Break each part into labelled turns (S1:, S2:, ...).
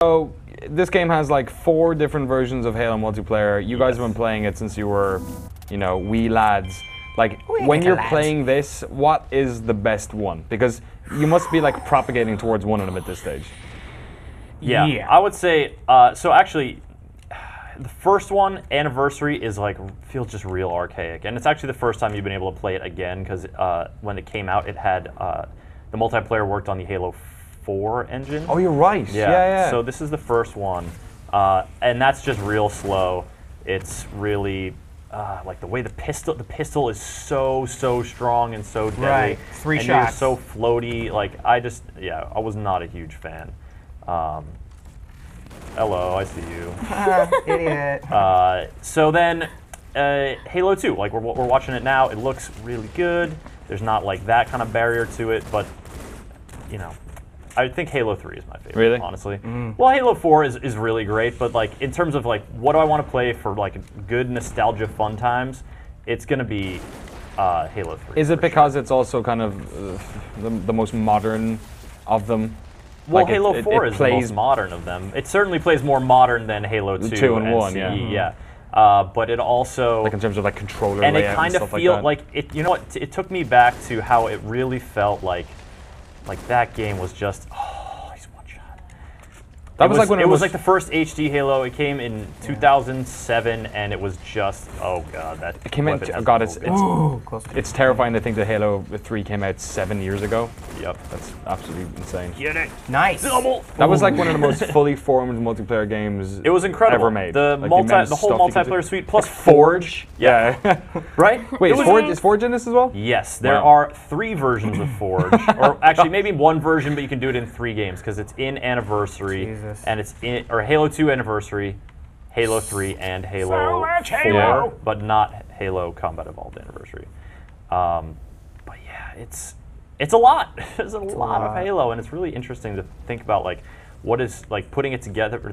S1: So this game has like 4 different versions of Halo multiplayer. You guys have been playing it since you were, you know, wee lads. Like, when you're playing this, what is the best one? Because you must be like propagating towards one of them at this stage.
S2: Yeah. I would say, so actually, the first one, Anniversary, is like, feels just real archaic. And it's actually the first time you've been able to play it again, because when it came out, it had, the multiplayer worked on the Halo 4 engine.
S1: Oh, you're right. Yeah.
S2: So this is the first one. And that's just real slow. It's really, like the way the pistol is so strong and so deadly.
S3: Right, 3
S2: and
S3: shots.
S2: You're so floaty. Like, I was not a huge fan. Hello, I see you.
S3: Idiot.
S2: So then, Halo 2, like we're watching it now, it looks really good. There's not like that kind of barrier to it, but, you know, I think Halo 3 is my favorite,
S1: really?
S2: Honestly. Well, Halo 4 is really great, but like in terms of like what do I want to play for like good nostalgia fun times, it's gonna be Halo 3.
S1: Is it because it's also kind of the most modern of them?
S2: Well,
S1: like
S2: Halo 4 is the most modern of them. It certainly plays more modern than Halo 2,
S1: 2 and 1,
S2: CE,
S1: yeah.
S2: But it also,
S1: like in terms of like controller
S2: and
S1: layout
S2: it kind
S1: and
S2: of
S1: stuff
S2: feel
S1: like
S2: it. You know what? It took me back to how it really felt like that game was just he's one shot.
S1: That was like when
S2: it was like the first HD Halo. It came in 2007, and it was just that.
S1: It came out. Oh God, it's terrifying to think that Halo 3 came out 7 years ago.
S2: Yep,
S1: that's absolutely insane.
S2: Get it?
S3: Nice.
S2: Double.
S1: That was like one of the most fully formed multiplayer games.
S2: It was incredible.
S1: Ever made.
S2: The
S1: like
S2: the whole multiplayer suite plus
S1: Forge. Yeah.
S2: Right?
S1: Wait, is Forge in this as well?
S2: Yes, there are 3 versions of Forge, or actually maybe 1 version, but you can do it in 3 games because it's in Anniversary, and it's in Halo 2 Anniversary, Halo 3, and Halo 4, but not Halo Combat Evolved Anniversary. But yeah, it's a lot. There's a lot of Halo, and it's really interesting to think about like what is like putting it together, or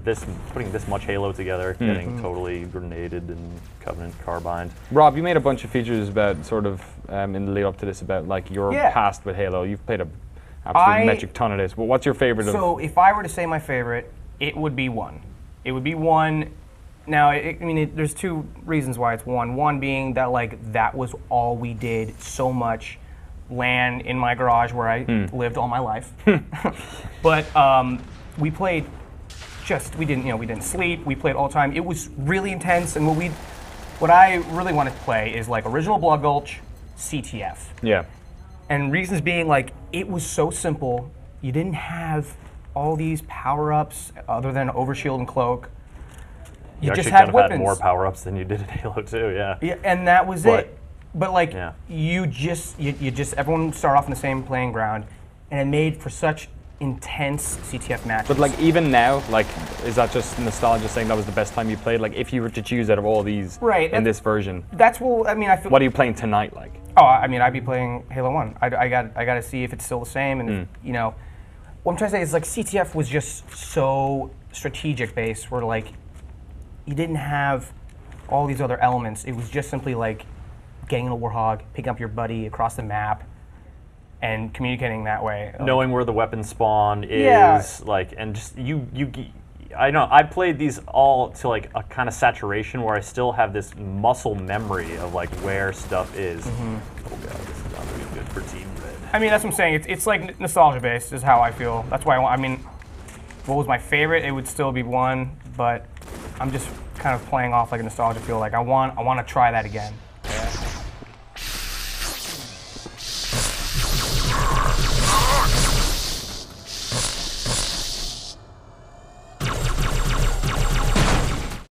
S2: putting this much Halo together, getting totally grenaded and Covenant carbined.
S1: Rob, you made a bunch of features about sort of in the lead up to this about like your past with Halo. You've played a absolute metric ton of this. But what's your favorite?
S3: So if I were to say my favorite, it would be 1. It would be 1. Now, there's 2 reasons why it's 1. One being that like that was all we did. So much LAN in my garage where I lived all my life. But we played. We didn't sleep. We played all the time. It was really intense. And what I really wanted to play is like original Blood Gulch, CTF.
S1: Yeah.
S3: And reasons being like it was so simple. You didn't have all these power-ups other than Overshield and Cloak.
S2: You
S3: just
S2: had
S3: weapons.
S2: Had more power-ups than you did in Halo 2, yeah.
S3: Yeah, and that was it. But like you just everyone started off in the same playing ground, and it made for such intense CTF matches.
S1: But like even now, like is that just nostalgia saying that was the best time you played? Like if you were to choose out of all these in this version,
S3: that's I feel.
S1: What are you playing tonight like?
S3: Oh, I'd be playing Halo 1. I got to see if it's still the same, and if, what I'm trying to say is like CTF was just so strategic based, where like you didn't have all these other elements. It was just simply like getting a Warthog, picking up your buddy across the map, and communicating that way.
S2: Knowing where the weapon spawn is, like, and just I know I played these all to like a kind of saturation where I still have this muscle memory of like where stuff is. Oh god, this is not really good for Team Red.
S3: That's what I'm saying. It's like nostalgia based is how I feel. That's why what was my favorite? It would still be 1, but I'm just kind of playing off like a nostalgia feel. Like I want to try that again.